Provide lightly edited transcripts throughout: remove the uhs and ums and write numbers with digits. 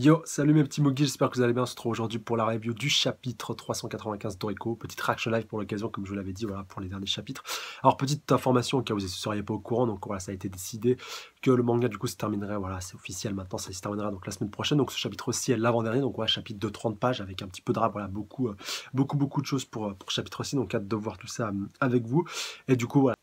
Yo, salut mes petits Mogis, j'espère que vous allez bien. On se retrouve aujourd'hui pour la review du chapitre 395 Toriko. Petite reaction live pour l'occasion, comme je vous l'avais dit, voilà, pour les derniers chapitres. Alors, petite information, au cas où vous ne seriez pas au courant, donc voilà, ça a été décidé que le manga, du coup, se terminerait, voilà, c'est officiel maintenant, ça se terminera donc la semaine prochaine. Donc, ce chapitre aussi est l'avant-dernier, donc voilà, chapitre de 30 pages avec un petit peu de rap, voilà, beaucoup de choses pour chapitre aussi, donc hâte de voir tout ça avec vous. Et du coup, voilà.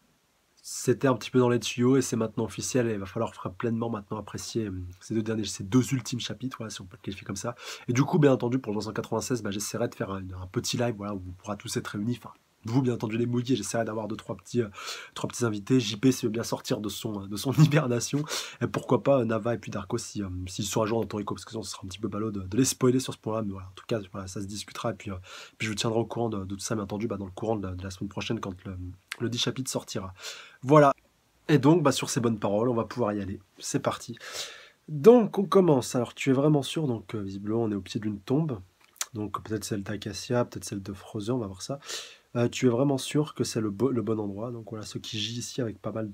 C'était un petit peu dans les tuyaux et c'est maintenant officiel et il va falloir pleinement maintenant apprécier ces deux ultimes chapitres, voilà, si on peut le qualifier comme ça. Et du coup, bien entendu, pour le 296, bah, j'essaierai de faire un petit live, voilà, où on pourra tous être réunis. Enfin, vous, bien entendu, les mouillés, j'essaierai d'avoir trois petits invités. JP, s'il veut bien sortir de son hibernation. Et pourquoi pas Nava et puis Darko s'ils sont à jour dans Toriko, parce que sinon, ce sera un petit peu ballot de les spoiler sur ce point-là. Mais voilà, en tout cas, voilà, ça se discutera. Et puis je vous tiendrai au courant de tout ça, bien entendu, bah, dans le courant de la semaine prochaine, quand le 10 chapitre sortira. Voilà. Et donc, bah, sur ces bonnes paroles, on va pouvoir y aller. C'est parti. Donc, on commence. Alors, tu es vraiment sûr, donc visiblement, on est au pied d'une tombe. Donc, peut-être celle d'Acacia, peut-être celle de Frozen, on va voir ça. Tu es vraiment sûr que c'est le bon endroit. Donc, voilà, ce qui gît ici avec pas mal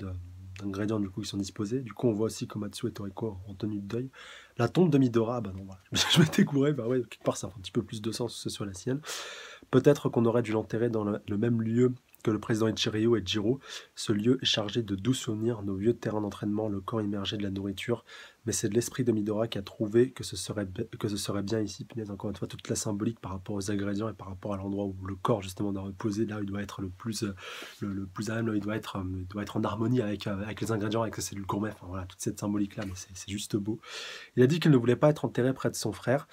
d'ingrédients du coup qui sont disposés. Du coup, on voit aussi Komatsu et Toriko en tenue de deuil. La tombe de Midora, bah non, voilà. Je m'étais couré, bah ouais, quelque part ça fait un petit peu plus de sens que ce soit la sienne. Peut-être qu'on aurait dû l'enterrer dans le même lieu que le président Ichiryu et Jiro. Ce lieu est chargé de doux souvenirs, nos vieux terrains d'entraînement, le camp immergé de la nourriture. Mais c'est de l'esprit de Midora qui a trouvé que ce serait bien ici. Punaise, encore une fois, toute la symbolique par rapport aux ingrédients et par rapport à l'endroit où le corps justement doit reposer, là où il doit être le plus à même, là où il doit être en harmonie avec les ingrédients, avec les cellules gourmet. Enfin voilà, toute cette symbolique-là, mais c'est juste beau. Il a dit qu'il ne voulait pas être enterré près de son frère.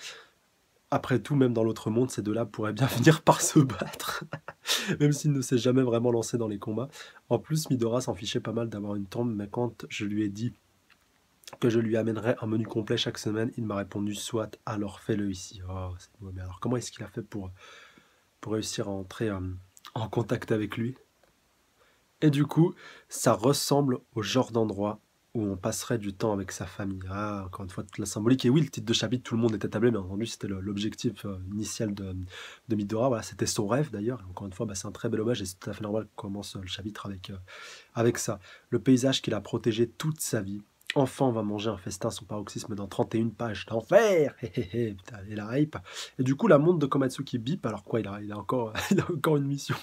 Après tout, même dans l'autre monde, ces deux-là pourraient bien finir par se battre, même s'il ne s'est jamais vraiment lancé dans les combats. En plus, Midora s'en fichait pas mal d'avoir une tombe, mais quand je lui ai dit que je lui amènerais un menu complet chaque semaine, il m'a répondu soit, alors fais-le ici. Oh, c'est beau. Mais alors, comment est-ce qu'il a fait pour réussir à entrer en contact avec lui? Et du coup, ça ressemble au genre d'endroit où on passerait du temps avec sa famille. Ah, encore une fois, toute la symbolique. Et oui, le titre de chapitre, tout le monde était tablé, bien entendu, c'était l'objectif initial de Midora. Voilà, c'était son rêve d'ailleurs. Encore une fois, bah, c'est un très bel hommage et c'est tout à fait normal qu'on commence le chapitre avec ça. Le paysage qu'il a protégé toute sa vie. Enfin, on va manger un festin son paroxysme dans 31 pages d'enfer. Putain, et la hype. Et du coup, la montre de Komatsu qui bip. Alors quoi, il a encore, il a encore une mission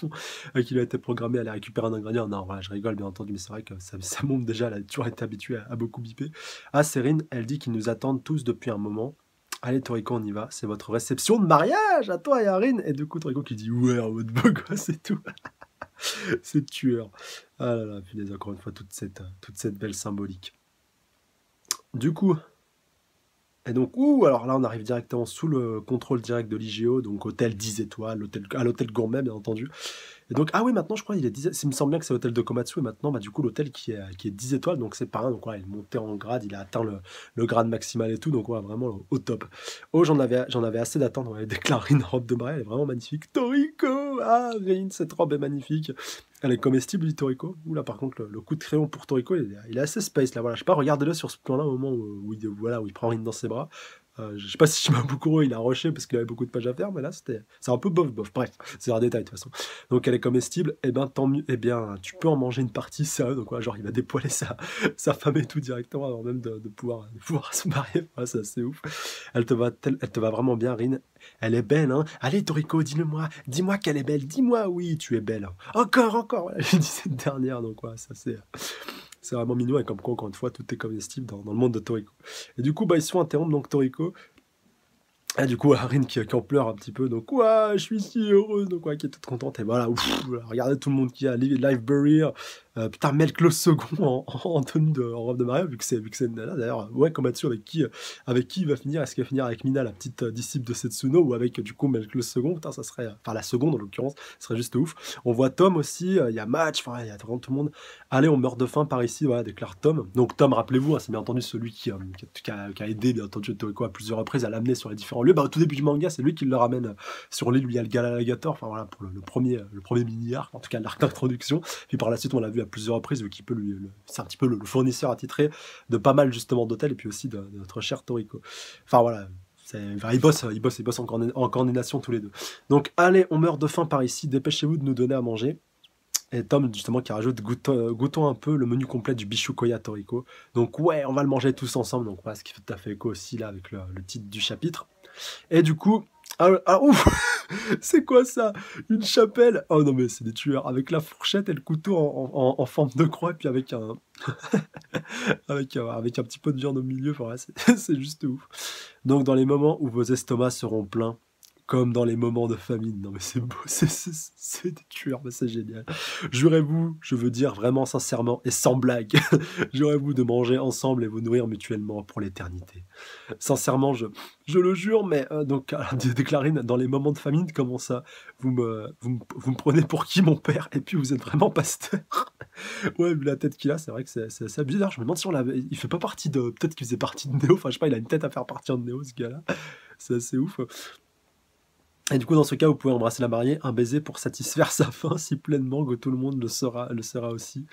qui lui a été programmée à aller récupérer un ingrédient. Non, voilà, je rigole bien entendu, mais c'est vrai que ça montre déjà, elle a toujours été habituée à beaucoup biper. Ah, Sérine, elle dit qu'ils nous attendent tous depuis un moment. Allez, Toriko, on y va. C'est votre réception de mariage à toi et Arin. Et du coup, Toriko qui dit ouais, en mode beau gosse et tout. C'est tueur. Ah là là, punaise, encore une fois, toute cette belle symbolique. Du coup, et donc, alors là, on arrive directement sous le contrôle direct de l'IGO, donc hôtel 10 étoiles, à l'hôtel gourmet, bien entendu. Et donc, ah oui, maintenant, je crois il est 10, il me semble bien que c'est l'hôtel de Komatsu, et maintenant, bah, du coup, l'hôtel qui est 10 étoiles, donc c'est pas rien. Donc, voilà, il est monté en grade, il a atteint le grade maximal et tout, donc, voilà, vraiment au top. Oh, j'en avais assez d'attendre, ouais, déclare une robe de mariée, elle est vraiment magnifique. Toriko! Ah, Rin, cette robe est magnifique. Elle est comestible, dit Toriko. Oula, par contre, le coup de crayon pour Toriko, il est assez space, là, voilà. Je sais pas, regardez-le sur ce plan-là, au moment où il prend Rin dans ses bras. Je sais pas si Shimabukuro il a rushé parce qu'il avait beaucoup de pages à faire, mais là c'est un peu bof. Bref, c'est un détail de toute façon. Donc elle est comestible, et ben tant mieux, et bien tu peux en manger une partie, sérieux. Donc voilà, genre il va dépoiler sa femme et tout directement avant même de pouvoir se marier. Voilà, c'est assez ouf. Elle te va vraiment bien, Rin. Elle est belle, hein. Allez Toriko, dis-le-moi, dis-moi qu'elle est belle, dis-moi oui, tu es belle. Encore, voilà, j'ai dit cette dernière, donc voilà, ça c'est vraiment mignon, et comme quoi, encore une fois, tout est comestible dans le monde de Toriko. Et du coup, bah, ils se font interrompre, donc Toriko. Et du coup, Arin qui en pleure un petit peu, donc ouais, je suis si heureuse, donc ouais, qui est toute contente, et voilà, ouf, regardez tout le monde qui a Live Burial, putain, Melk le second en tenue en robe de mariage, vu que c'est une nana, d'ailleurs, ouais, Komatsu avec qui il va finir, est-ce qu'il va finir avec Mina, la petite disciple de Setsuno, ou avec du coup Melk le second, putain, ça serait, enfin la seconde en l'occurrence, ça serait juste ouf. On voit Tom aussi, il y a Match, enfin, il y a vraiment tout le monde. Allez, on meurt de faim par ici, voilà, déclare Tom. Donc Tom, rappelez-vous, hein, c'est bien entendu celui qui a aidé, bien entendu, Toriko à plusieurs reprises à l'amener sur les différents lieux. Bah, au tout début du manga, c'est lui qui le ramène sur l'île où il y a le Galagator, enfin voilà, pour le premier mini-arc, en tout cas l'arc d'introduction. Puis par la suite, on l'a vu à plusieurs reprises, vu qu'il peut c'est un petit peu le fournisseur attitré de pas mal justement d'hôtels, et puis aussi de notre cher Toriko. Enfin voilà. Enfin, ils bossent en coordination tous les deux. Donc allez, on meurt de faim par ici, dépêchez-vous de nous donner à manger. Et Tom, justement, qui rajoute: «Goûtons un peu le menu complet du Bishukoya Toriko». Donc ouais, on va le manger tous ensemble, donc voilà, ce qui fait tout à fait écho aussi là avec le titre du chapitre. Et du coup, ouf! C'est quoi ça? Une chapelle? Oh non, mais c'est des tueurs. Avec la fourchette et le couteau en forme de croix, et puis avec un avec un petit peu de viande au milieu, enfin, ouais, c'est c'est juste ouf. Donc dans les moments où vos estomacs seront pleins, comme dans les moments de famine. Non mais c'est beau, c'est des tueurs, mais c'est génial. Jurez-vous, je veux dire vraiment sincèrement et sans blague, jurez-vous de manger ensemble et vous nourrir mutuellement pour l'éternité. Sincèrement, je le jure, mais donc déclarine dans les moments de famine, comment ça? Vous me prenez pour qui, mon père? Et puis vous êtes vraiment pasteur? Ouais, vu la tête qu'il a, c'est vrai que c'est assez abusé. D'ailleurs, je me demande si on l'avait il fait pas partie de peut-être qu'il faisait partie de Néo, enfin je sais pas, il a une tête à faire partie de Néo, ce gars-là. C'est assez ouf. Et du coup, dans ce cas, vous pouvez embrasser la mariée, un baiser pour satisfaire sa faim si pleinement que tout le monde le sera aussi.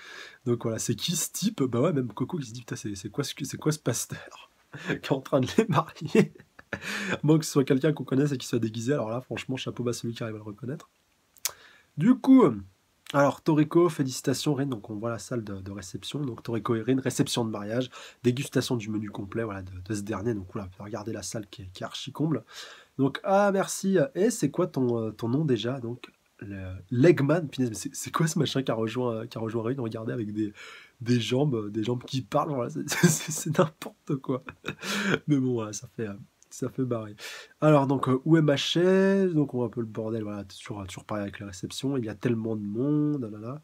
Donc voilà, c'est qui ce type? Bah ouais, même Coco qui se dit: «Putain, c'est quoi ce pasteur qui est en train de les marier?» À moins que ce soit quelqu'un qu'on connaisse et qui soit déguisé, alors là, franchement, chapeau bas à celui qui arrive à le reconnaître. Du coup, alors Toriko, félicitations Rin, donc on voit la salle de réception, donc Toriko et Rin, réception de mariage, dégustation du menu complet, voilà, de ce dernier, donc voilà, regardez la salle qui est archi comble. Donc, ah merci, et c'est quoi ton nom déjà? Donc, Legman, punaise, mais c'est quoi ce machin qui a rejoint Rin? Regardez, avec des jambes qui parlent, voilà, c'est n'importe quoi. Mais bon, voilà, ça fait barrer. Alors, donc, où est ma chaise? Donc, on voit un peu le bordel, voilà, toujours pareil avec la réception. Il y a tellement de monde, oh là là.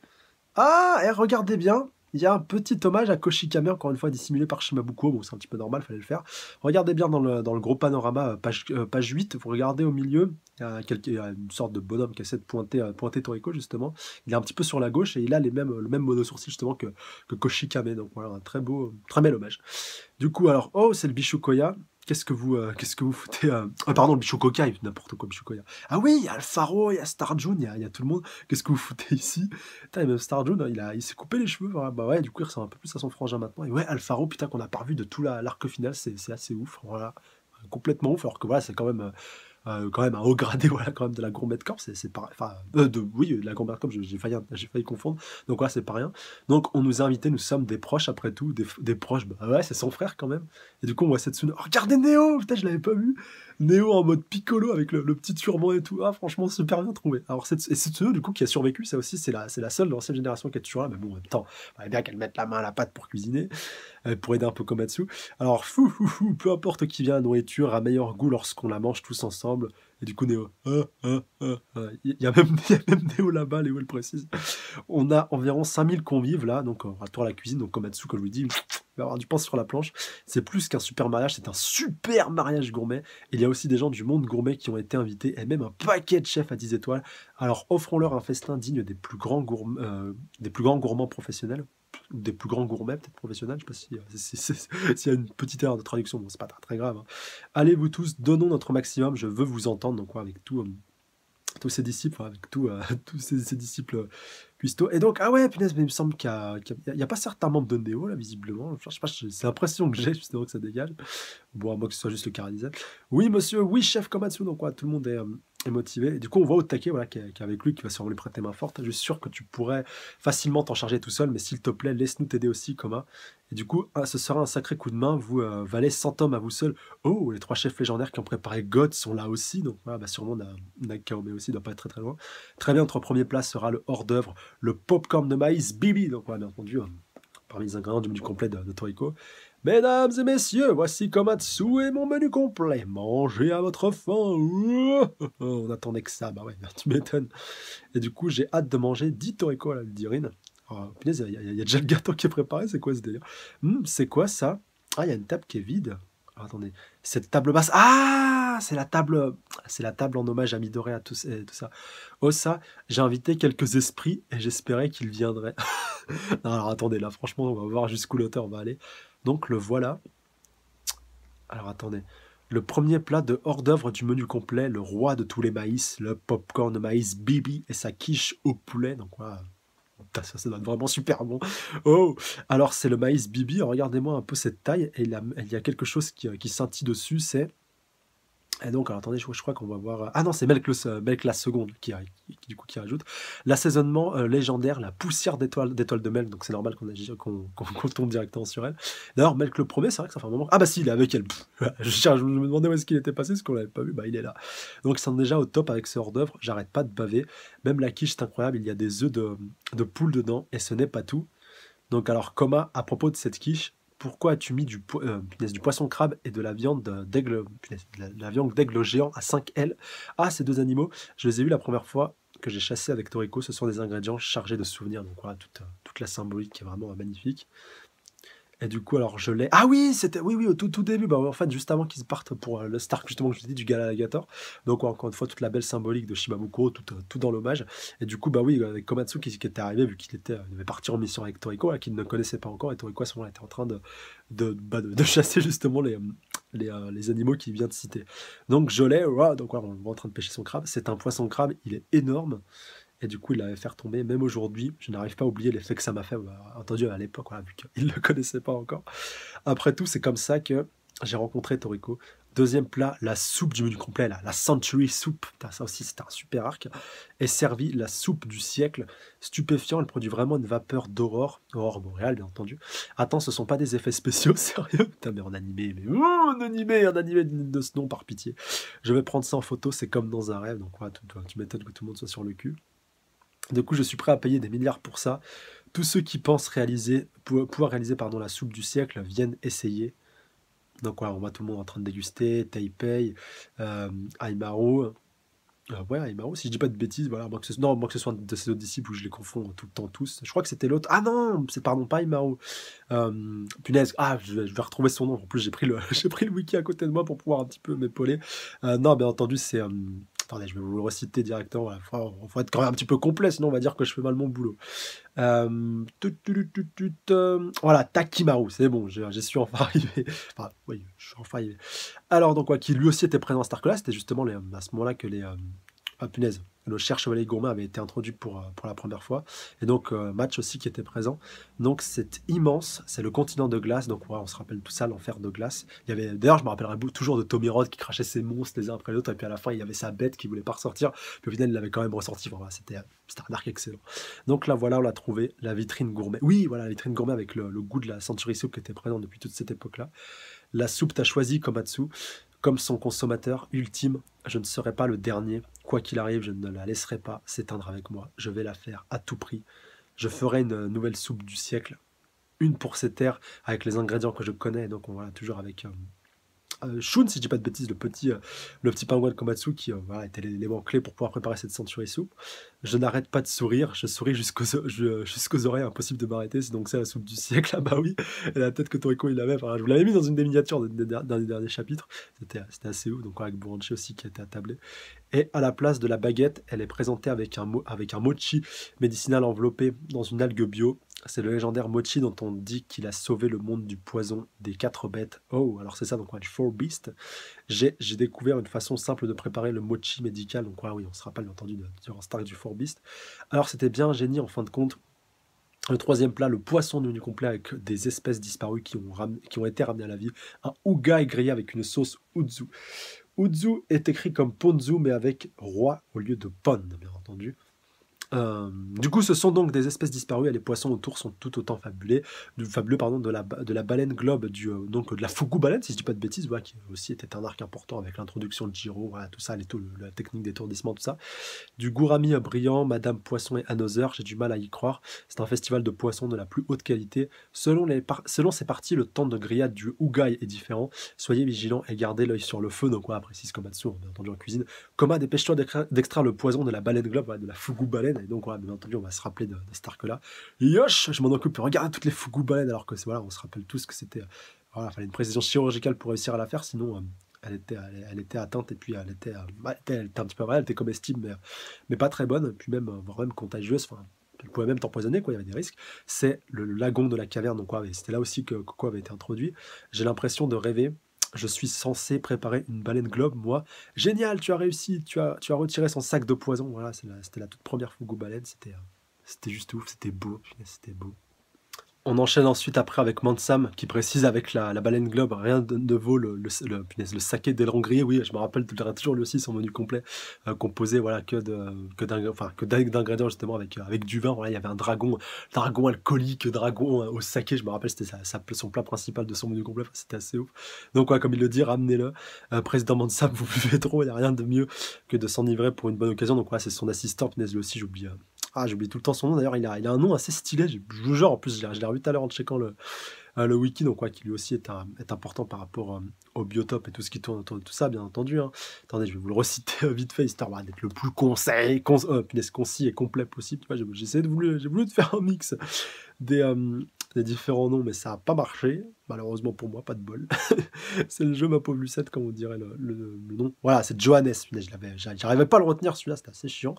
Ah, et regardez bien, il y a un petit hommage à Koshikame, encore une fois dissimulé par Shimabuko. Bon, c'est un petit peu normal, fallait le faire. Regardez bien dans le gros panorama, page 8, vous regardez au milieu, il y a une sorte de bonhomme qui essaie de pointer Toriko, justement. Il est un petit peu sur la gauche et il a le même mono-sourcil, justement, que Koshikame. Donc voilà, un très beau, très bel hommage. Du coup, alors, oh, c'est le Bishukoya. Qu'est-ce que vous foutez pardon, le Bishukokai, n'importe quoi, Bishukoya. Ah oui, il y a Alfaro, il y a Starjun, il y a tout le monde. Qu'est-ce que vous foutez ici? Putain, et même Starjun, il s'est coupé les cheveux. Voilà. Bah ouais, du coup, il ressemble un peu plus à son frangin maintenant. Et ouais, Alfaro, putain, qu'on n'a pas revu de tout l'arc final, c'est assez ouf. Voilà. Complètement ouf, alors que voilà, c'est quand même un haut gradé, voilà, quand même, de la Gourmet Corp, c'est pas, enfin, oui, de la Gourmet Corp, j'ai failli confondre, donc voilà, c'est pas rien. Donc on nous a invités, nous sommes des proches après tout, des proches, bah ouais, c'est son frère quand même. Et du coup, on voit Setsuna, oh, regardez Néo, putain, je l'avais pas vu, Néo en mode piccolo avec le petit turban et tout, ah, franchement, super bien trouvé. Alors, et Setsuna, du coup, qui a survécu, ça aussi, c'est la seule de l'ancienne génération qui est toujours là, mais bon, en même temps, il fallait bien qu'elle mette la main à la pâte pour cuisiner, pour aider un peu Komatsu. Alors, peu importe qui vient, la nourriture a meilleur goût lorsqu'on la mange tous ensemble. Et du coup, Néo, il y a même Néo là-bas, Léo le précise. On a environ 5000 convives là, donc on retourne à la cuisine, donc Komatsu, comme je vous dis, il va y avoir du pain sur la planche. C'est plus qu'un super mariage, c'est un super mariage gourmet. Il y a aussi des gens du monde gourmet qui ont été invités, et même un paquet de chefs à 10 étoiles. Alors offrons-leur un festin digne des plus grands gourmands professionnels, des plus grands gourmets, peut-être professionnels, je sais pas s'il y a une petite erreur de traduction, bon, c'est pas très grave, hein. Allez vous tous, donnons notre maximum, je veux vous entendre, donc ouais, avec tous ces disciples, enfin, avec tous ces disciples cuistots. Et donc, ah ouais, punaise, mais il me semble qu'il y a pas certains membres de Néo, là, visiblement, je sais pas, c'est l'impression que j'ai, justement, que ça dégage. Bon, à moins que ce soit juste le Caradisel. Oui, monsieur, oui, chef Komatsu, donc ouais, tout le monde est motivé. Et du coup, on voit Otake, voilà, qui est avec lui, qui va sûrement lui prêter main forte. Je suis sûr que tu pourrais facilement t'en charger tout seul, mais s'il te plaît, laisse-nous t'aider aussi, Koma. Et du coup, ce sera un sacré coup de main, vous valez 100 hommes à vous seul. Oh, les 3 chefs légendaires qui ont préparé God sont là aussi, donc voilà, bah, sûrement Nakaome aussi, doit pas être très très loin. Très bien, notre premier plat sera le hors-d'œuvre, le popcorn de maïs Bibi, donc voilà, bien entendu, parmi les ingrédients du menu complet de Toriko. Mesdames et messieurs, voici Komatsu et mon menu complet. Mangez à votre faim. On attendait que ça, bah ouais, tu m'étonnes. Et du coup, j'ai hâte de manger, dit Toriko, là, le dit Rin. Oh, punaise, il y a déjà le gâteau qui est préparé, c'est quoi ce délire? C'est quoi ça? Ah, il y a une table qui est vide. Alors, attendez, cette table basse. Ah, c'est la table en hommage à Midori, à tout ça. Oh ça, j'ai invité quelques esprits et j'espérais qu'ils viendraient. Non, alors attendez, là, franchement, on va voir jusqu'où l'auteur va aller. Donc le voilà. Alors attendez. Le premier plat de hors-d'œuvre du menu complet, le roi de tous les maïs, le popcorn de maïs Bibi et sa quiche au poulet. Donc voilà. Putain, ça doit être vraiment super bon. Oh, alors c'est le maïs Bibi. Regardez-moi un peu cette taille. Et il y a quelque chose qui scintille dessus. C'est Et donc, alors attendez, je crois qu'on va voir. Ah non, c'est Melk, Melk la seconde du coup, qui rajoute. L'assaisonnement légendaire, la poussière d'étoile de Melk. Donc c'est normal qu'on tombe directement sur elle. D'ailleurs, Melk le premier, c'est vrai que ça fait un moment. Ah bah si, il est avec elle. Pff, je me demandais où est-ce qu'il était passé, parce qu'on l'avait pas vu. Bah il est là. Donc ils sont déjà au top avec ce hors-d'œuvre. J'arrête pas de baver. Même la quiche, c'est incroyable. Il y a des œufs de poule dedans. Et ce n'est pas tout. Donc alors, Coma, à propos de cette quiche, pourquoi as-tu mis punaise, du poisson crabe et de la viande d'aigle, punaise, de la viande d'aigle géant à 5L? Ah, ces deux animaux, je les ai eus la première fois que j'ai chassé avec Toriko. Ce sont des ingrédients chargés de souvenirs. Donc voilà, toute la symbolique qui est vraiment magnifique. Et du coup, alors je l'ai. Ah oui, c'était. Oui, oui, au tout début. Bah, en fait, juste avant qu'ils partent pour le Stark, justement, que je te dis, du Gala Alligator. Donc, encore une fois, toute la belle symbolique de Shimabukuro, tout dans l'hommage. Et du coup, bah oui, avec Komatsu qui était arrivé, vu il devait partir en mission avec Toriko, là, qu'il ne connaissait pas encore. Et Toriko, à ce moment-là, était en train de chasser justement les animaux qu'il vient de citer. Donc, je l'ai. Ouah, donc, voilà, on est en train de pêcher son crabe. C'est un poisson crabe, il est énorme. Et du coup, il l'avait fait retomber. Même aujourd'hui, je n'arrive pas à oublier l'effet que ça m'a fait. Bah, entendu à l'époque, voilà, vu qu'il ne le connaissait pas encore. Après tout, c'est comme ça que j'ai rencontré Toriko. Deuxième plat, la soupe du menu complet, là, la Century Soup. Putain, ça aussi, c'était un super arc. Est servi la soupe du siècle. Stupéfiant, elle produit vraiment une vapeur d'aurore. Aurore boréale, bien entendu. Attends, ce sont pas des effets spéciaux, sérieux? Putain, mais en animé, mais en animé de ce nom, par pitié. Je vais prendre ça en photo, c'est comme dans un rêve. Donc, voilà, tu m'étonnes que tout le monde soit sur le cul. Du coup, je suis prêt à payer des milliards pour ça. Tous ceux qui pensent pouvoir réaliser pardon, la soupe du siècle viennent essayer. Donc voilà, on voit tout le monde en train de déguster, Taipei, Aimaru. Ouais, Aimaru, si je dis pas de bêtises, voilà, moi que ce soit de ses autres disciples où je les confonds tout le temps tous. Je crois que c'était l'autre. Ah non, c'est pardon, pas Aimaru. Punaise, ah, je vais retrouver son nom. En plus, j'ai pris le wiki à côté de moi pour pouvoir un petit peu m'épauler. Non, bien entendu, c'est. Attendez, je vais vous le reciter directement. Il faut être quand même un petit peu complet, sinon on va dire que je fais mal mon boulot. Voilà, Takimaru, c'est bon, j'y suis enfin arrivé. Enfin, oui, je suis enfin arrivé. Alors, donc, quoi, qui lui aussi était présent à Star Class, c'était justement à ce moment-là que ah, punaise, le cher chevalier gourmand avait été introduit pour la première fois. Et donc, Match aussi qui était présent. Donc, c'est immense, c'est le continent de glace. Donc, voilà, on se rappelle tout ça, l'enfer de glace. Il y avait, d'ailleurs, je me rappellerai toujours de Tommy Rod qui crachait ses monstres les uns après les autres. Et puis à la fin, il y avait sa bête qui voulait pas ressortir. Puis au final, il l'avait quand même ressorti. Voilà, c'était un arc excellent. Donc là, voilà, on l'a trouvé, la vitrine gourmet. Oui, voilà, la vitrine gourmet avec le goût de la Century Soup qui était présent depuis toute cette époque-là. La soupe t'a choisi, Komatsu, comme son consommateur ultime. Je ne serai pas le dernier. Quoi qu'il arrive, je ne la laisserai pas s'éteindre avec moi. Je vais la faire à tout prix. Je ferai une nouvelle soupe du siècle. Une pour ces terres, avec les ingrédients que je connais. Donc, on voilà, toujours avec Shun, si je dis pas de bêtises, le petit pingouin de Komatsu qui voilà, était l'élément clé pour pouvoir préparer cette century soup. Je n'arrête pas de sourire, je souris jusqu'aux oreilles, impossible de m'arrêter, c'est donc ça la soupe du siècle, ah bah oui, et la tête que Toriko il avait, enfin, je vous l'avais mis dans une des miniatures d'un des derniers chapitres, c'était assez ouf, donc avec Buranchi aussi qui était attablé. Et à la place de la baguette, elle est présentée avec un mochi médicinal enveloppé dans une algue bio. C'est le légendaire mochi dont on dit qu'il a sauvé le monde du poison des 4 bêtes. Oh, alors c'est ça, donc du Four Beast. J'ai découvert une façon simple de préparer le mochi médical. Donc oui, on se rappelle bien entendu durant Stark du Four Beast. Alors c'était bien un génie en fin de compte. Le troisième plat, le poisson de menu complet avec des espèces disparues qui ont été ramenées à la vie. Un ugai grillé avec une sauce uzu. Uzu est écrit comme ponzu mais avec roi au lieu de pon, bien entendu. Du coup, ce sont donc des espèces disparues et les poissons autour sont tout autant fabuleux pardon, de la baleine globe, donc de la fugu baleine, si je dis pas de bêtises, voilà, qui aussi était un arc important avec l'introduction de Jiro, voilà, tout ça, la technique d'étourdissement, tout ça. Du gourami brillant, Madame Poisson et Another, j'ai du mal à y croire. C'est un festival de poissons de la plus haute qualité. Selon ses parties, le temps de grillade du ugai est différent. Soyez vigilants et gardez l'œil sur le feu. Donc, voilà, précise Komatsu, bien entendu en cuisine. Coma, dépêche-toi d'extraire le poison de la baleine globe, voilà, de la fugu baleine. Et donc, voilà, bien entendu, on va se rappeler de cet arc-là. Yosh, je m'en occupe. Regardez toutes les fugu baleines, alors que voilà, on se rappelle tous que c'était. Voilà, il fallait une précision chirurgicale pour réussir à la faire, sinon. Elle était atteinte et puis elle était un petit peu vrai, elle était comestible mais pas très bonne, puis même voire même contagieuse, enfin elle pouvait même t'empoisonner, quoi, il y avait des risques. C'est le lagon de la caverne, donc quoi, c'était là aussi que Coco avait été introduit. J'ai l'impression de rêver. Je suis censé préparer une baleine globe, moi. Génial, tu as réussi, tu as retiré son sac de poison. Voilà, c'était la toute première Fugu baleine, c'était juste ouf, c'était beau, c'était beau. On enchaîne ensuite après avec Mansam qui précise avec la baleine globe, rien ne vaut punaise, le saké des Langriers. Oui, je me rappelle toujours lui aussi son menu complet, composé voilà, que d'ingrédients justement avec du vin. Voilà, il y avait un dragon alcoolique, dragon au saké. Je me rappelle, c'était son plat principal de son menu complet. Enfin, c'était assez ouf. Donc, ouais, comme il le dit, ramenez-le. Président Mansam, vous buvez trop, il n'y a rien de mieux que de s'enivrer pour une bonne occasion. Donc, ouais, c'est son assistant. Punaise, lui aussi, j'oublie. J'oublie tout le temps son nom. D'ailleurs, il a un nom assez stylé. Je vous jure, en plus, je l'ai revu tout à l'heure en checkant le wiki. Donc, ouais, qui lui aussi est important par rapport au biotope et tout ce qui tourne autour de tout ça, bien entendu. Hein. Attendez, je vais vous le reciter vite fait, histoire d'être le plus concis et complet possible. Tu vois, j'ai voulu te faire un mix des, euh, des différents noms, mais ça n'a pas marché. Malheureusement pour moi, pas de bol. C'est le jeu Ma pauvre Lucette, comme on dirait le nom. Voilà, c'est Johannes. Punaise, j'arrivais pas à le retenir, celui-là, c'était assez chiant.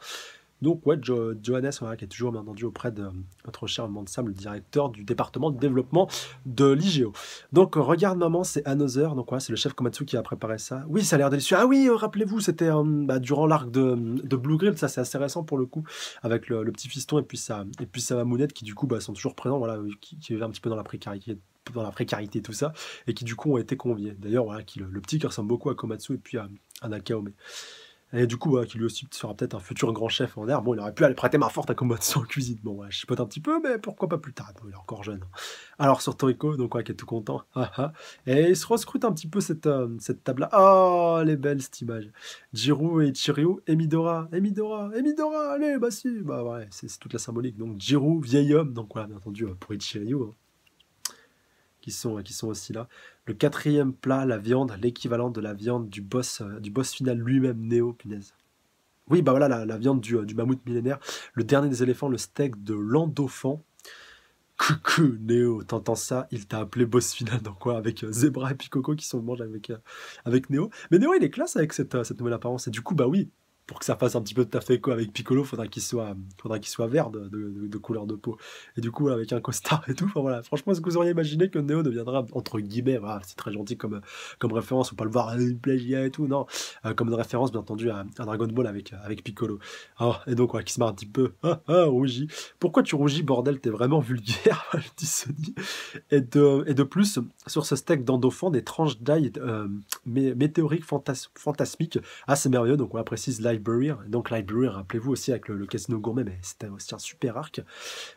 Donc, ouais, Johannes, voilà, qui est toujours bien entendu auprès de notre cher Mansam, le directeur du département de développement de l'IGO. Donc, regarde maman, c'est Another. Donc, ouais, c'est le chef Komatsu qui a préparé ça. Oui, ça a l'air délicieux. Ah oui, rappelez-vous, c'était durant l'arc de Blue Grill. Ça, c'est assez récent pour le coup, avec le petit fiston et puis sa mamounette qui, du coup, sont toujours présents, voilà, qui vivent un petit peu dans la précarité, tout ça, et qui, du coup, ont été conviés. D'ailleurs, voilà, le petit qui ressemble beaucoup à Komatsu et puis à Nakaome. Et du coup, qui lui aussi sera peut-être un futur grand chef en herbe. Bon, il aurait pu aller prêter main forte à Komatsu en cuisine. Bon, ouais, je chipote un petit peu, mais pourquoi pas plus tard. Bon, il est encore jeune. Alors, sur Toriko, donc, ouais, qui est tout content. Et il se rescrute un petit peu cette table-là. Oh, elle est belle, cette image. Jiru et Ichiryu, et Midora, allez, bah si. Bah ouais, c'est toute la symbolique. Donc, Jiru, vieil homme. Donc, voilà, bien entendu, pour Ichiryu, hein, qui sont aussi là. Le quatrième plat, la viande, l'équivalent de la viande du boss final lui-même, Neo, punaise. Oui, bah voilà, la viande du mammouth millénaire, le dernier des éléphants, le steak de l'Andophant. Coucou, Néo, t'entends ça? Il t'a appelé boss final, donc quoi, avec Zebra et Picoco qui sont mangés avec Néo. Mais Néo, il est classe avec cette nouvelle apparence. Et du coup, bah oui, pour que ça fasse un petit peu de taf écho avec Piccolo, faudra qu'il soit vert de couleur de peau. Et du coup, avec un costard et tout, enfin voilà, franchement, est-ce que vous auriez imaginé que Néo deviendra, entre guillemets, voilà, c'est très gentil comme référence, faut pas le voir, plagiat et tout, non, comme une référence, bien entendu, à Dragon Ball avec Piccolo. Et donc, qui se marre un petit peu, rougit. Pourquoi tu rougis, bordel, t'es vraiment vulgaire, dit Sony. Et de plus, sur ce steak d'Andophant, des tranches d'ail météoriques fantasmiques, c'est merveilleux. Donc, on précise Library. Donc, Library, rappelez-vous aussi avec le Casino Gourmet, mais c'était aussi un super arc,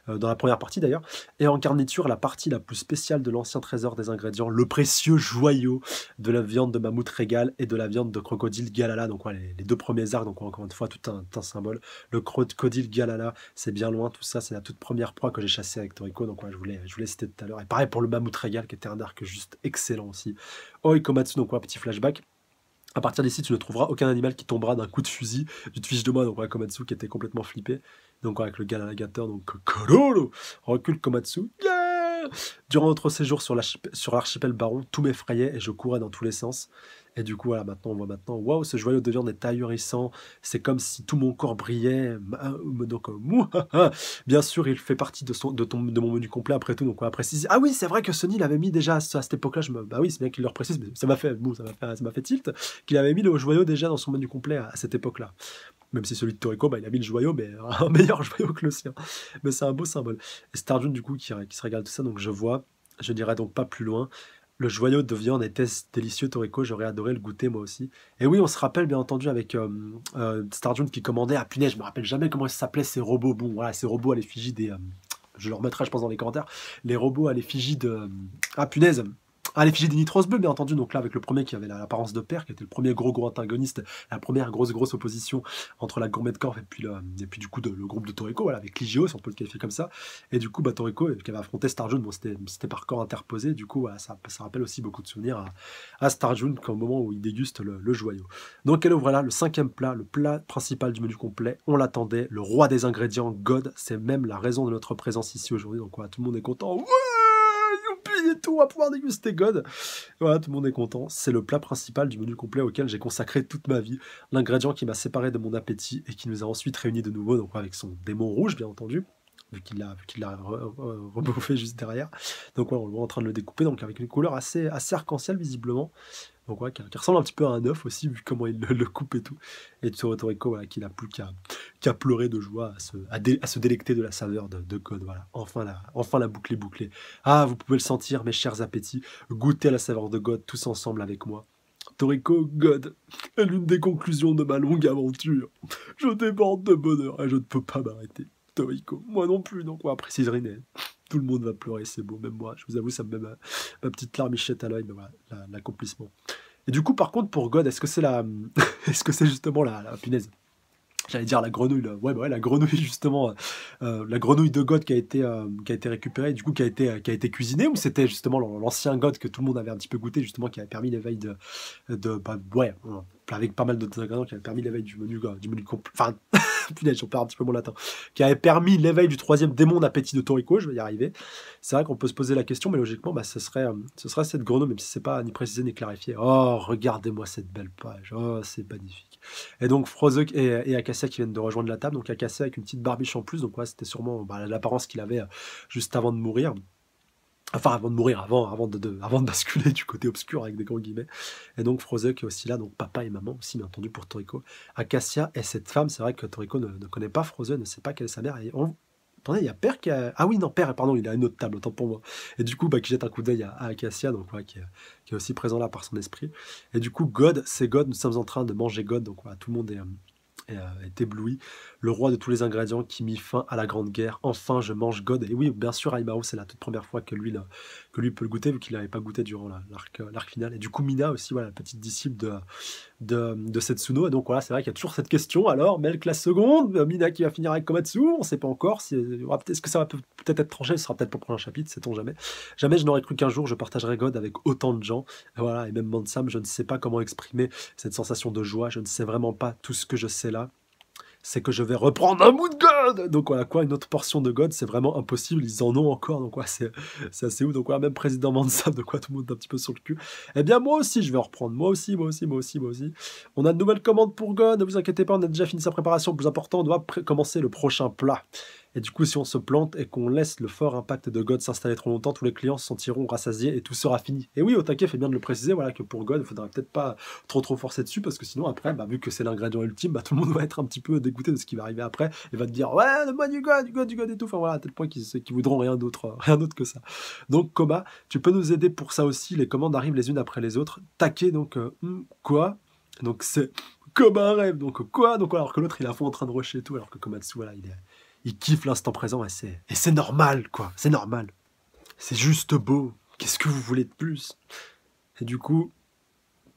dans la première partie d'ailleurs. Et en garniture, la partie la plus spéciale de l'ancien trésor des ingrédients, le précieux joyau de la viande de mammouth régal et de la viande de crocodile Galala. Donc, les deux premiers arcs, donc encore une fois, tout un symbole. Le crocodile Galala, c'est bien loin, tout ça, c'est la toute première proie que j'ai chassée avec Toriko. Donc, je voulais citer tout à l'heure. Et pareil pour le mammouth régal, qui était un arc juste excellent aussi. Oi Komatsu, donc, petit flashback. À partir d'ici, tu ne trouveras aucun animal qui tombera d'un coup de fusil. Tu te fiches de moi, donc Komatsu qui était complètement flippé. Donc avec le Galagator, donc Kororo, recule Komatsu. Yeah. Durant notre séjour sur l'archipel Baron, tout m'effrayait et je courais dans tous les sens. Et du coup, voilà, on voit maintenant, waouh, ce joyau de viande est ahurissant. C'est comme si tout mon corps brillait. Donc, bien sûr, il fait partie de mon menu complet après tout. Donc, on va préciser. Ah oui, c'est vrai que Sony l'avait mis déjà à cette époque-là. Bah oui, c'est bien qu'il le reprécise, mais ça m'a fait tilt qu'il avait mis le joyau déjà dans son menu complet à cette époque-là. Même si celui de Toriko, il a mis le joyau, mais un meilleur joyau que le sien. Mais c'est un beau symbole. Et Starjun, du coup, qui se régale de ça, donc je n'irai donc pas plus loin. Le joyau de viande était délicieux, Toriko, j'aurais adoré le goûter moi aussi. Et oui, on se rappelle bien entendu avec Starjun qui commandait, punaise, je me rappelle jamais comment ça s'appelait ces robots. Bon, voilà, ces robots à l'effigie des... je le remettrai, je pense, dans les commentaires. Les robots à l'effigie de... punaise, à l'effigie des Nitros Bleus, bien entendu. Donc là, avec le premier qui avait l'apparence de père, qui était le premier gros antagoniste, la première grosse opposition entre la Gourmet Corp et puis du coup le groupe de Toriko, voilà, avec Ligio, si on peut le qualifier comme ça. Et du coup, Toriko, qui avait affronté Starjun, bon, c'était par corps interposé. Du coup, voilà, ça rappelle aussi beaucoup de souvenirs à Starjun, qu'au moment où il déguste le joyau. Donc, alors voilà, le cinquième plat, le plat principal du menu complet. On l'attendait, le roi des ingrédients, God. C'est même la raison de notre présence ici aujourd'hui. Donc, voilà, tout le monde est content. Ouais, et tout, on va pouvoir déguster God. Voilà, tout le monde est content. C'est le plat principal du menu complet auquel j'ai consacré toute ma vie. L'ingrédient qui m'a séparé de mon appétit et qui nous a ensuite réunis de nouveau, donc avec son démon rouge, bien entendu. vu qu'il l'a rebouffé juste derrière. Donc ouais, on le voit en train de le découper, donc avec une couleur assez arc-en-ciel visiblement. Donc ouais, qui ressemble un petit peu à un œuf aussi, vu comment il le coupe et tout. Et Toriko, voilà, qui n'a plus qu'à pleurer de joie, à se délecter de la saveur de God. Voilà, enfin la boucle est bouclée. Ah, vous pouvez le sentir, mes chers appétits. Goûtez à la saveur de God tous ensemble avec moi. Toriko, God est l'une des conclusions de ma longue aventure. Je déborde de bonheur et je ne peux pas m'arrêter. Toriko, moi non plus, donc on va préciser Rinne. Tout le monde va pleurer, c'est beau, même moi. Je vous avoue, ça me met ma petite larmichette à l'œil, mais voilà, l'accomplissement. Et du coup, par contre, pour God, est-ce que c'est est-ce que c'est justement la punaise? J'allais dire la grenouille, là. Ouais, bah ouais, la grenouille, justement, la grenouille de God qui a été récupérée, du coup, qui a été cuisinée, ou c'était justement l'ancien God que tout le monde avait un petit peu goûté, justement, qui avait permis l'éveil bah, ouais, avec pas mal d'autres ingrédients, qui avait permis l'éveil du menu complet. Enfin, punaise, j'en perds un petit peu mon latin. Qui avait permis l'éveil du troisième démon d'appétit de Toriko, je vais y arriver. C'est vrai qu'on peut se poser la question, mais logiquement, bah, ce serait cette grenouille, même si c'est pas ni précisé ni clarifié. Oh, regardez-moi cette belle page. Oh, c'est magnifique. Et donc, Frozok et Acacia qui viennent de rejoindre la table. Donc, Acacia avec une petite barbiche en plus. Donc, ouais, c'était sûrement bah, l'apparence qu'il avait juste avant de mourir. Enfin, avant de mourir, avant de basculer du côté obscur avec des grands guillemets. Et donc Frozek est aussi là, donc papa et maman aussi, bien entendu, pour Toriko. Acacia est cette femme, c'est vrai que Toriko ne connaît pas Frozen, ne sait pas quelle est sa mère. Et attendez, il y a Père qui a... Ah oui, non, Père, pardon, il a une autre table, autant pour moi. Et du coup, bah, qui jette un coup d'œil à Acacia, donc ouais, qui est aussi présent là par son esprit. Et du coup, God, c'est God, nous sommes en train de manger God, donc voilà, tout le monde est ébloui. Le roi de tous les ingrédients qui mit fin à la Grande Guerre. Enfin, je mange God. Et oui, bien sûr, Aimaru, c'est la toute première fois que lui peut le goûter, vu qu'il n'avait pas goûté durant l'arc final. Et du coup, Mina aussi, voilà, la petite disciple de Setsuno. Et donc voilà, c'est vrai qu'il y a toujours cette question. Alors, Melk la seconde, Mina qui va finir avec Komatsu, on ne sait pas encore. Est-ce que ça va peut-être être tranché? Ce sera peut-être pour le prochain chapitre, sait-on jamais. Jamais je n'aurais cru qu'un jour je partagerais God avec autant de gens. Et voilà, et même Mansam, je ne sais pas comment exprimer cette sensation de joie. Je ne sais vraiment pas tout ce que je sais là. C'est que je vais reprendre un bout de God. Donc voilà, quoi, une autre portion de God, c'est vraiment impossible, ils en ont encore, donc ouais, c'est assez ouf. Donc voilà, même président Mansam, de quoi tout le monde est un petit peu sur le cul. Eh bien, moi aussi, je vais reprendre, moi aussi. On a de nouvelles commandes pour God, ne vous inquiétez pas, on a déjà fini sa préparation. Le plus important, on doit commencer le prochain plat. Et du coup, si on se plante et qu'on laisse le fort impact de God s'installer trop longtemps, tous les clients se sentiront rassasiés et tout sera fini. Et oui, Otake fait bien de le préciser, voilà, que pour God, il faudrait peut-être pas trop forcer dessus, parce que sinon, après, bah, vu que c'est l'ingrédient ultime, bah, tout le monde va être un petit peu dégoûté de ce qui va arriver après, et va te dire, ouais, donne-moi du God et tout, enfin voilà, à tel point qu'ils voudront rien d'autre que ça. Donc, Koba, tu peux nous aider pour ça aussi, les commandes arrivent les unes après les autres. Take, donc, quoi? Donc, c'est comme un rêve, donc quoi? Donc, alors que l'autre, il est à fond en train de rusher et tout, alors que Komatsu, voilà, il kiffe l'instant présent et c'est normal, quoi. C'est normal. C'est juste beau. Qu'est-ce que vous voulez de plus? Et du coup,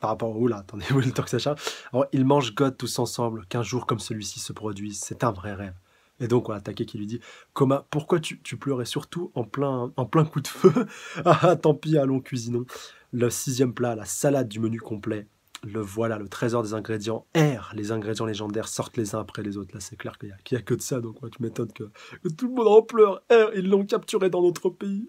par rapport au... Oula, attendez, où est le temps que ça charge? Alors, ils mangent God tous ensemble, qu'un jour comme celui-ci se produise. C'est un vrai rêve. Et donc, voilà, Take qui lui dit, Koma, pourquoi tu pleurais surtout en plein coup de feu? Ah, tant pis, allons, cuisinons. Le 6e plat, la salade du menu complet. Le voilà, le trésor des ingrédients. Les ingrédients légendaires sortent les uns après les autres. Là, c'est clair qu'il y a que de ça. Donc, ouais, tu m'étonnes que tout le monde en pleure. Ils l'ont capturé dans notre pays.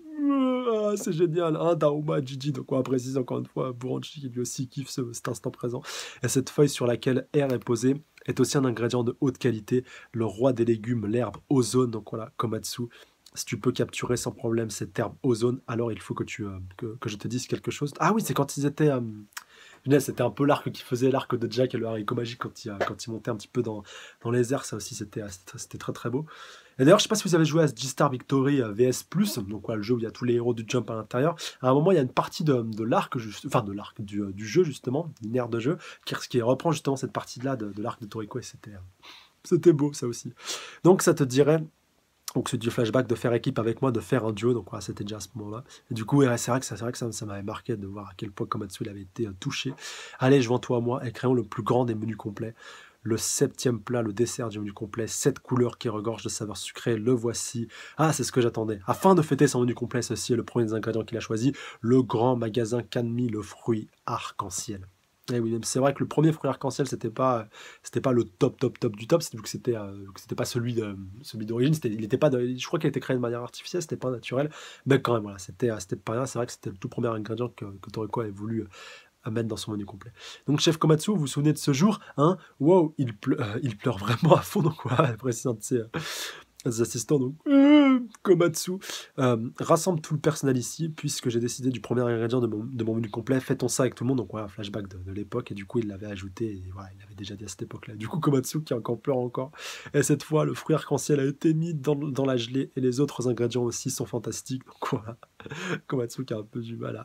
Ah, c'est génial. Daoma, Gigi. Donc, on va préciser encore une fois, Buranchi qui lui aussi kiffe cet instant présent. Et cette feuille sur laquelle R est posée est aussi un ingrédient de haute qualité. Le roi des légumes, l'herbe ozone. Donc, voilà, Komatsu. Si tu peux capturer sans problème cette herbe ozone, alors il faut que je te dise quelque chose. Ah oui, c'est quand ils étaient... C'était un peu l'arc qui faisait l'arc de Jack et le haricot magique quand il montait un petit peu dans les airs. Ça aussi, c'était très très beau. Et d'ailleurs, je ne sais pas si vous avez joué à G-Star Victory VS+, donc le jeu où il y a tous les héros du Jump à l'intérieur. À un moment, il y a une partie de l'arc, enfin de l'arc du jeu justement, d'une aire de jeu, qui reprend justement cette partie-là de l'arc de Toriko, et c'était beau ça aussi. Donc ça te dirait... Donc ce flashback de faire équipe avec moi, de faire un duo, donc voilà, c'était déjà à ce moment-là. Et du coup, ouais, c'est vrai que ça m'avait marqué de voir à quel point Komatsu il avait été touché. Allez, joins-toi à moi et créons le plus grand des menus complets. Le 7e plat, le dessert du menu complet, 7 couleurs qui regorgent de saveurs sucrées, le voici. Ah, c'est ce que j'attendais. Afin de fêter son menu complet, ceci est le premier des ingrédients qu'il a choisi, le grand magasin Canmi, le fruit arc-en-ciel. Et oui, c'est vrai que le premier fruit arc-en-ciel, c'était pas le top du top, vu que c'était pas celui d'origine, il était pas je crois qu'il a été créé de manière artificielle, c'était pas naturel, mais quand même, voilà, c'était pas rien, c'est vrai que c'était le tout premier ingrédient que Toriko avait voulu mettre dans son menu complet. Donc, chef Komatsu, vous vous souvenez de ce jour, hein? Wow, il pleure vraiment à fond, donc voilà, précisant, des assistants, donc Komatsu, rassemble tout le personnel ici, puisque j'ai décidé du premier ingrédient de mon menu complet, fait-on ça avec tout le monde, donc voilà, flashback de l'époque, et du coup il l'avait ajouté, et voilà, il l'avait déjà dit à cette époque-là. Du coup Komatsu qui encore pleure encore, et cette fois le fruit arc-en-ciel a été mis dans la gelée, et les autres ingrédients aussi sont fantastiques, donc voilà, Komatsu qui a un peu du mal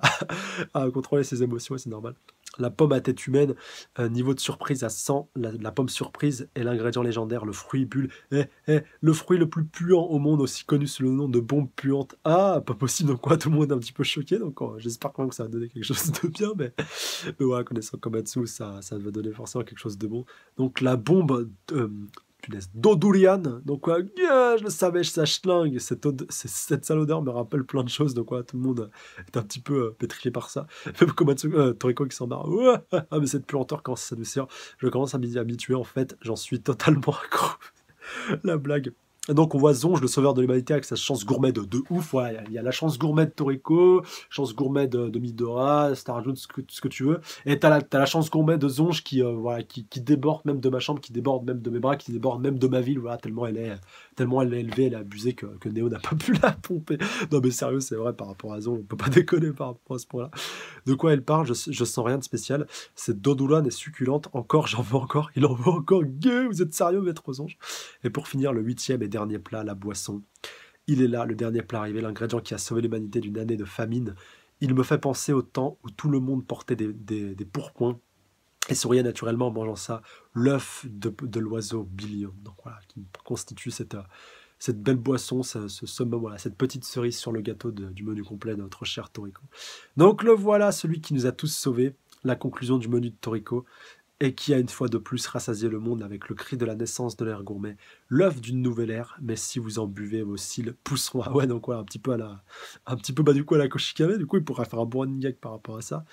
à contrôler ses émotions, et c'est normal. La pomme à tête humaine, niveau de surprise à 100, la pomme surprise est l'ingrédient légendaire, le fruit bulle. Le fruit le plus puant au monde, aussi connu sous le nom de bombe puante. Ah, pas possible, donc quoi, tout le monde est un petit peu choqué, donc j'espère quand même que ça va donner quelque chose de bien, mais voilà, connaissant Komatsu, ça va donner forcément quelque chose de bon. Donc la bombe, punaise, d'Odurian, donc quoi, je le savais, ça schlingue, cette sale odeur me rappelle plein de choses, donc quoi, tout le monde est un petit peu pétrifié par ça. Même Komatsu, Toriko qui s'en barre, ouais, ah mais cette puanteur commence à s'adoucir, je commence à m'y habituer, en fait, j'en suis totalement accro. La blague. Et donc on voit Zonge, le sauveur de l'humanité, avec sa chance gourmet de ouf. Ouais, il y a la chance gourmet de Toriko, chance gourmet de Midora, Starjun, ce que tu veux. Et t'as la chance gourmet de Zonge voilà, qui déborde même de ma chambre, qui déborde même de mes bras, qui déborde même de ma ville. Voilà, tellement elle est élevée, elle est abusée que Neo n'a pas pu la pomper. Non mais sérieux, c'est vrai par rapport à Zonge, on peut pas déconner par rapport à ce point-là. De quoi elle parle, je sens rien de spécial. Cette Dodoulane est succulente, encore, j'en veux encore, il en veut encore. Gay, vous êtes sérieux, maître Zonge? Et pour finir, le 8e et dernier plat, la boisson. Il est là, le dernier plat arrivé, l'ingrédient qui a sauvé l'humanité d'une année de famine. Il me fait penser au temps où tout le monde portait des pourpoints et souriait naturellement en mangeant ça, l'œuf de l'oiseau Billion. Donc voilà, qui constitue cette belle boisson, ce summum, voilà, cette petite cerise sur le gâteau du menu complet de notre cher Toriko. Donc le voilà, celui qui nous a tous sauvés, la conclusion du menu de Toriko, et qui a une fois de plus rassasié le monde avec le cri de la naissance de l'ère gourmet, l'œuf d'une nouvelle ère, mais si vous en buvez, vos cils pousseront. Ah ouais, donc voilà, un petit peu bah, du coup à la Koshikame, du coup il pourrait faire un bon running gag par rapport à ça.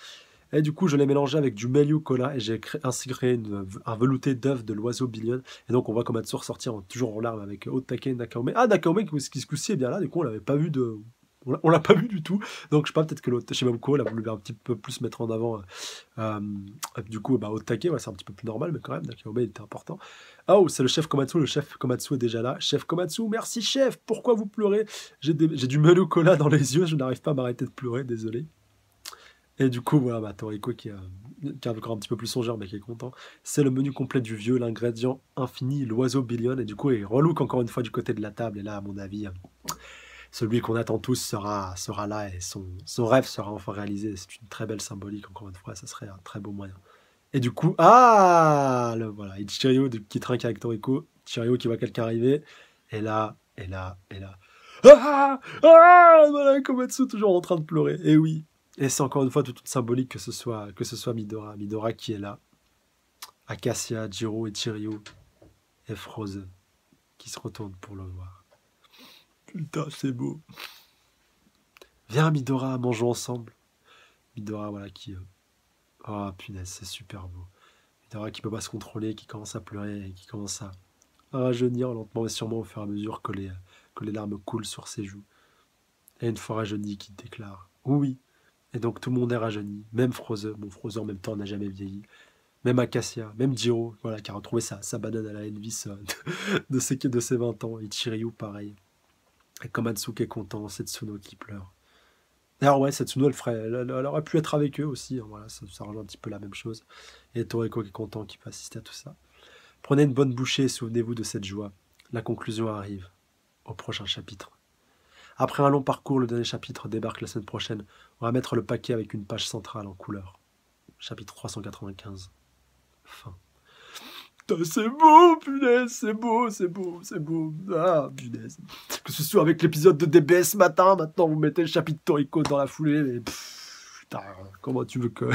Et du coup, je l'ai mélangé avec du Meliu Cola et j'ai ainsi créé un velouté d'œuf de l'oiseau Billion. Et donc, on voit Komatsu ressortir toujours en larmes avec Otake et Nakaome. Ah, Nakaome qui ce coup-ci est bien là, du coup, on l'avait pas vu de. On l'a pas vu du tout. Donc, je sais pas, peut-être que Shimamoko l'a voulu un petit peu plus mettre en avant. Euh, du coup, bah, Otake, ouais, c'est un petit peu plus normal, mais quand même, Nakaome il était important. Oh, c'est le chef Komatsu. Le chef Komatsu est déjà là. Chef Komatsu, merci chef. Pourquoi vous pleurez? J'ai du Meliu Cola dans les yeux. Je n'arrive pas à m'arrêter de pleurer, désolé. Et du coup, voilà, bah, Toriko qui est encore un petit peu plus songeur, mais qui est content. C'est le menu complet du vieux, l'ingrédient infini, l'oiseau Billion. Et du coup, il relook encore une fois du côté de la table. Et là, à mon avis, celui qu'on attend tous sera là et son rêve sera enfin réalisé. C'est une très belle symbolique, encore une fois. Ça serait un très beau moyen. Et du coup, voilà, Ichiryu qui trinque avec Toriko. Ichiryu qui voit quelqu'un arriver. Et là. Voilà, Komatsu toujours en train de pleurer. Et oui. Et c'est encore une fois toute symbolique que ce soit Midora. Midora qui est là. Acacia, Jiro et Chiryu et Frozen qui se retournent pour le voir. Putain, c'est beau. Viens Midora, mangeons ensemble. Midora, voilà, qui... Oh punaise, c'est super beau. Midora qui peut pas se contrôler, qui commence à pleurer et qui commence à rajeunir lentement mais sûrement au fur et à mesure que les larmes coulent sur ses joues. Et une fois rajeuni qui déclare oui. Et donc tout le monde est rajeuni, même Frozen. Bon, Frozen en même temps n'a jamais vieilli. Même Acacia, même Jiro, voilà, qui a retrouvé sa banane à la Elvis de ses 20 ans. Ichiryu, pareil. Et Komatsu qui est content, Setsuno qui pleure. D'ailleurs, ouais, Setsuno, elle aurait pu être avec eux aussi. Hein, voilà, ça rejoint un petit peu la même chose. Et Toriko qui est content, qui peut assister à tout ça. Prenez une bonne bouchée et souvenez-vous de cette joie. La conclusion arrive au prochain chapitre. Après un long parcours, le dernier chapitre débarque la semaine prochaine. On va mettre le paquet avec une page centrale en couleur. Chapitre 395. Fin. Putain, c'est beau, punaise, c'est beau, c'est beau, c'est beau. Ah, punaise. Que ce soit avec l'épisode de DBS matin, maintenant vous mettez le chapitre Toriko dans la foulée, mais putain, comment tu veux que,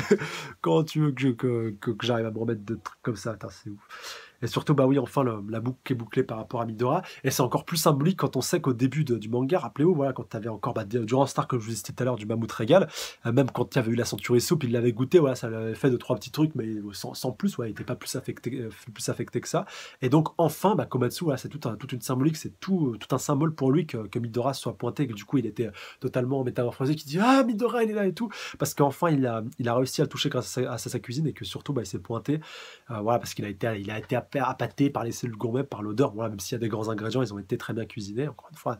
que j'arrive à me remettre de trucs comme ça, putain, c'est ouf. Et surtout, bah oui, enfin, la boucle est bouclée par rapport à Midora. Et c'est encore plus symbolique quand on sait qu'au début du manga, rappelez-vous, voilà, quand tu avais encore, durant Star, comme je vous disais tout à l'heure, du mammouth régal, même quand il y avait eu la centurie soupe, il l'avait goûté, voilà, ça lui avait fait 2-3 petits trucs, mais sans plus, ouais, il n'était pas plus affecté que ça. Et donc, enfin, bah, Komatsu, voilà, c'est toute une symbolique, c'est tout un symbole pour lui que Midora soit pointé, que du coup, il était totalement métamorphosé, qui dit ah, Midora, il est là et tout. Parce qu'enfin, il a réussi à le toucher grâce à sa cuisine et que surtout, bah, il s'est pointé, voilà, parce qu'il a été appâté par les cellules gourmets, par l'odeur. Voilà, même s'il y a des grands ingrédients, ils ont été très bien cuisinés. Encore une fois,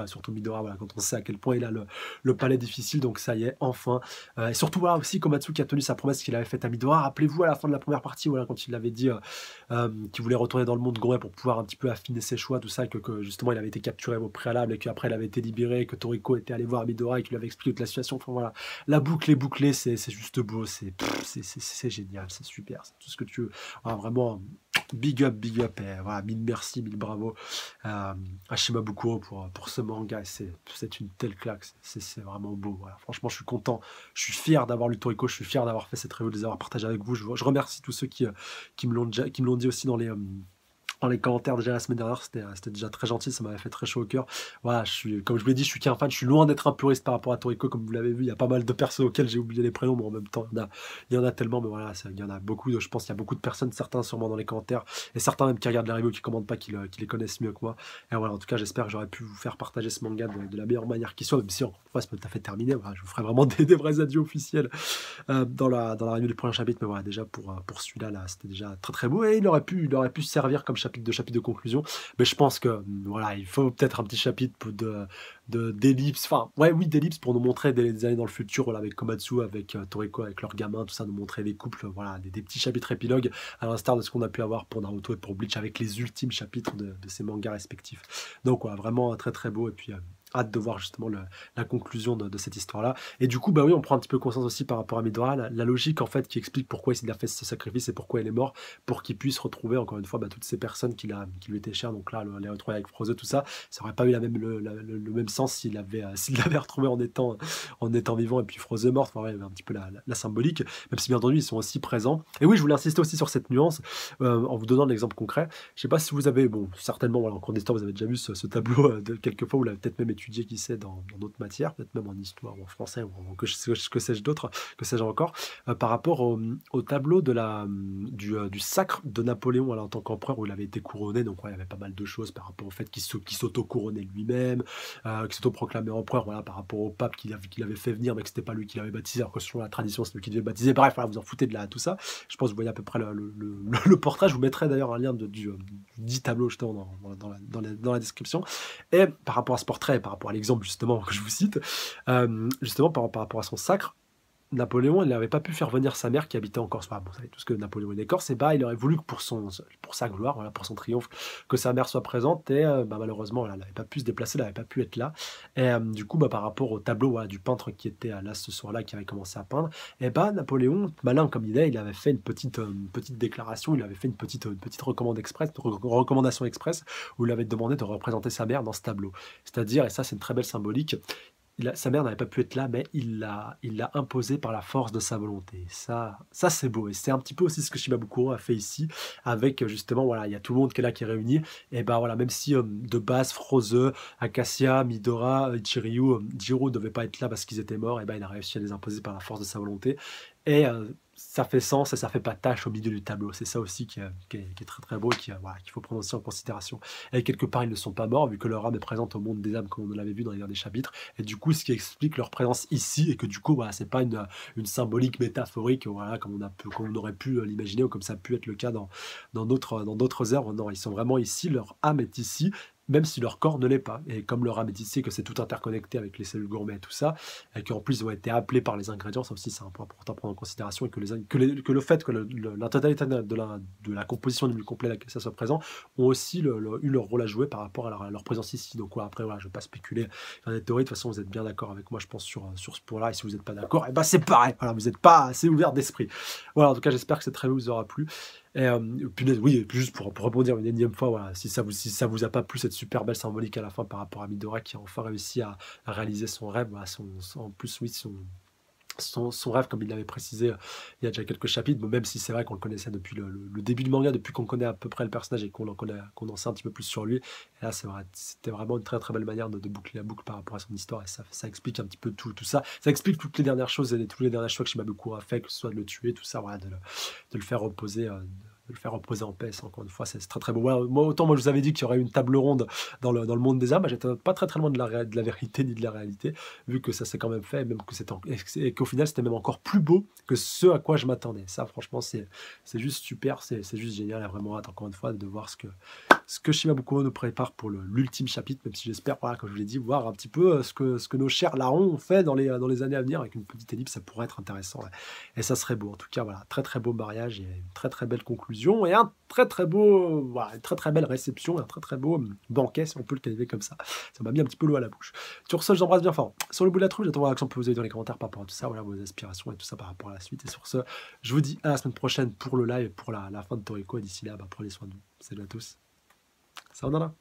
surtout Midora, voilà, quand on sait à quel point il a le palais difficile, donc ça y est, enfin. Et surtout, voilà, aussi Komatsu qui a tenu sa promesse qu'il avait faite à Midora. Rappelez-vous, à la fin de la première partie, voilà, quand il avait dit qu'il voulait retourner dans le monde gourmet pour pouvoir un petit peu affiner ses choix, tout ça, que justement il avait été capturé au préalable et qu'après il avait été libéré, que Toriko était allé voir Midora et qu'il lui avait expliqué toute la situation. Enfin voilà, la boucle est bouclée, c'est juste beau, c'est génial, c'est super, c'est tout ce que tu veux. Voilà, vraiment, big up, et voilà, mille merci, mille bravo à Shimabukuro pour ce manga. C'est une telle claque, c'est vraiment beau. Voilà. Franchement, je suis content, je suis fier d'avoir lu Toriko, je suis fier d'avoir fait cette review, de les avoir partagé avec vous. Je remercie tous ceux qui me l'ont dit aussi dans les commentaires déjà la semaine dernière, c'était déjà très gentil, ça m'avait fait très chaud au cœur. Voilà, comme je vous l'ai dit, je suis qu'un fan, je suis loin d'être un puriste par rapport à Toriko, comme vous l'avez vu, il y a pas mal de persos auxquels j'ai oublié les prénoms, mais en même temps, il y en a tellement, mais voilà, il y en a beaucoup, je pense qu'il y a beaucoup de personnes, certains sûrement dans les commentaires, et certains même qui regardent la review, qui commentent pas, qui les connaissent mieux que moi. Et voilà, en tout cas, j'espère que j'aurais pu vous faire partager ce manga de la meilleure manière qui soit, même si encore une fois, c'est pas tout à fait terminé, voilà, je vous ferai vraiment des vrais adieux officiels dans la review du prochain chapitre, mais voilà, déjà pour celui-là, là, c'était déjà très très beau, et il aurait pu servir comme chapitre de conclusion, mais je pense que voilà, il faut peut-être un petit chapitre d'ellipse, enfin ouais, oui, d'ellipse pour nous montrer des années dans le futur, voilà, avec Komatsu, avec Toriko, avec leurs gamins, tout ça, nous montrer les couples, voilà, des petits chapitres épilogues, à l'instar de ce qu'on a pu avoir pour Naruto et pour Bleach, avec les ultimes chapitres de ces mangas respectifs. Donc voilà, vraiment très très beau, et puis hâte de voir justement la conclusion de cette histoire-là. Et du coup, bah oui, on prend un petit peu conscience aussi par rapport à Midora, la logique en fait qui explique pourquoi il a fait ce sacrifice et pourquoi il est mort, pour qu'il puisse retrouver encore une fois toutes ces personnes qui lui étaient chères. Donc là, les retrouver avec Froze, tout ça, ça aurait pas eu le même sens s'il l'avait retrouvé en étant vivant, et puis Froze morte. Enfin, ouais, il y avait un petit peu la symbolique, même si bien entendu ils sont aussi présents. Et oui, je voulais insister aussi sur cette nuance en vous donnant l'exemple concret. Je sais pas si vous avez, bon, certainement, voilà, en cours d'histoire, vous avez déjà vu ce tableau de quelques fois, vous l'avez peut-être même étudié, qui sait, dans d'autres matières, peut-être même en histoire ou en français, ou que sais-je d'autre, que sais-je encore, par rapport au tableau du sacre de Napoléon, voilà, en tant qu'empereur, où il avait été couronné. Donc ouais, il y avait pas mal de choses par rapport au fait qu'il s'auto-couronnait lui-même, qu'il s'auto-proclamait empereur, voilà, par rapport au pape qu'il avait fait venir, mais que c'était pas lui qui l'avait baptisé, alors que selon la tradition, c'est lui qui devait le baptiser. Bref, voilà, vous en foutez de tout ça. Je pense que vous voyez à peu près le portrait. Je vous mettrai d'ailleurs un lien du dit tableau justement dans la description. Et par rapport à ce portrait, par rapport à l'exemple justement que je vous cite, justement par rapport à son sacre, Napoléon, il n'avait pas pu faire venir sa mère qui habitait en Corse. Bon, vous savez tout ce que Napoléon est Corse, et bah il aurait voulu que pour sa gloire, voilà, pour son triomphe, que sa mère soit présente, et malheureusement, voilà, elle n'avait pas pu se déplacer, elle n'avait pas pu être là. Et du coup, par rapport au tableau, voilà, du peintre qui était là ce soir-là, qui avait commencé à peindre, et Napoléon, malin comme il est, il avait fait une petite déclaration, il avait fait une petite recommandation express, où il avait demandé de représenter sa mère dans ce tableau. C'est-à-dire, et ça c'est une très belle symbolique, sa mère n'avait pas pu être là, mais il l'a imposé par la force de sa volonté. Ça c'est beau. Et c'est un petit peu aussi ce que Shimabukuro a fait ici, avec justement, voilà, il y a tout le monde qui est là, qui est réuni. Et voilà, même si de base, Froze, Acacia, Midora, Ichiryu, Jiro ne devaient pas être là parce qu'ils étaient morts, et il a réussi à les imposer par la force de sa volonté. Et ça fait sens et ça fait pas tâche au milieu du tableau. C'est ça aussi qui est très très beau, et voilà, qu'il faut prendre aussi en considération. Et quelque part, ils ne sont pas morts, vu que leur âme est présente au monde des âmes, comme on l'avait vu dans les derniers chapitres. Et du coup, ce qui explique leur présence ici, et que du coup, voilà, c'est pas une symbolique métaphorique, voilà, comme on aurait pu l'imaginer, ou comme ça a pu être le cas dans d'autres œuvres. Non, ils sont vraiment ici, leur âme est ici, même si leur corps ne l'est pas. Et comme leur âme est ici, que c'est tout interconnecté avec les cellules gourmet et tout ça, et qu'en plus ils ont été appelés par les ingrédients, ça aussi c'est un point important à prendre en considération, et que le fait que la totalité de la composition du complet, laquelle ça soit présent, ont aussi eu leur rôle à jouer par rapport à leur présence ici. Donc ouais, après, voilà, je ne vais pas spéculer dans des théories. De toute façon, vous êtes bien d'accord avec moi, je pense, sur ce point-là. Et si vous n'êtes pas d'accord, c'est pareil. Voilà, vous n'êtes pas assez ouvert d'esprit. Voilà, en tout cas, j'espère que cette review vous aura plu. Et puis, oui, et puis juste pour rebondir une énième fois, voilà, si ça vous a pas plu, cette super belle symbolique à la fin par rapport à Midora, qui a enfin réussi à réaliser son rêve, voilà, en plus, oui, son rêve, comme il l'avait précisé il y a déjà quelques chapitres, mais même si c'est vrai qu'on le connaissait depuis le début du manga, depuis qu'on connaît à peu près le personnage et qu'on en sait un petit peu plus sur lui. Et là, c'était vraiment une très très belle manière de boucler la boucle par rapport à son histoire, et ça explique un petit peu tout ça. Ça explique toutes les dernières choses et tous les derniers choix que Shimabukuro a fait, que ce soit de le tuer, tout ça, voilà, de le faire reposer. le faire reposer en paix. Encore une fois, c'est très très beau. Moi, autant moi je vous avais dit qu'il y aurait une table ronde dans le monde des âmes, j'étais pas très très loin de la vérité ni de la réalité, vu que ça s'est quand même fait, et même que et qu'au final c'était même encore plus beau que ce à quoi je m'attendais. Ça, franchement, c'est juste super, c'est juste génial. Et vraiment hâte encore une fois de voir ce que Shimabuko nous prépare pour l'ultime chapitre, même si j'espère, voilà, comme je vous l'ai dit, voir un petit peu ce que nos chers larrons ont fait dans les années à venir avec une petite ellipse, ça pourrait être intéressant. Ouais. Et ça serait beau. En tout cas, voilà, très très beau mariage et une très très belle conclusion et un très très beau, voilà, une très très belle réception, un très très beau banquet, si on peut le qualifier comme ça. Ça m'a mis un petit peu l'eau à la bouche. Sur ce, j'embrasse bien fort. Sur le bout de la troupe, j'attends vos réactions que vous avez dans les commentaires par rapport à tout ça, voilà, vos aspirations et tout ça par rapport à la suite. Et sur ce, je vous dis à la semaine prochaine pour le live, pour la fin de Toriko. Et d'ici là, prenez soin de vous. Salut à tous. Sayonara.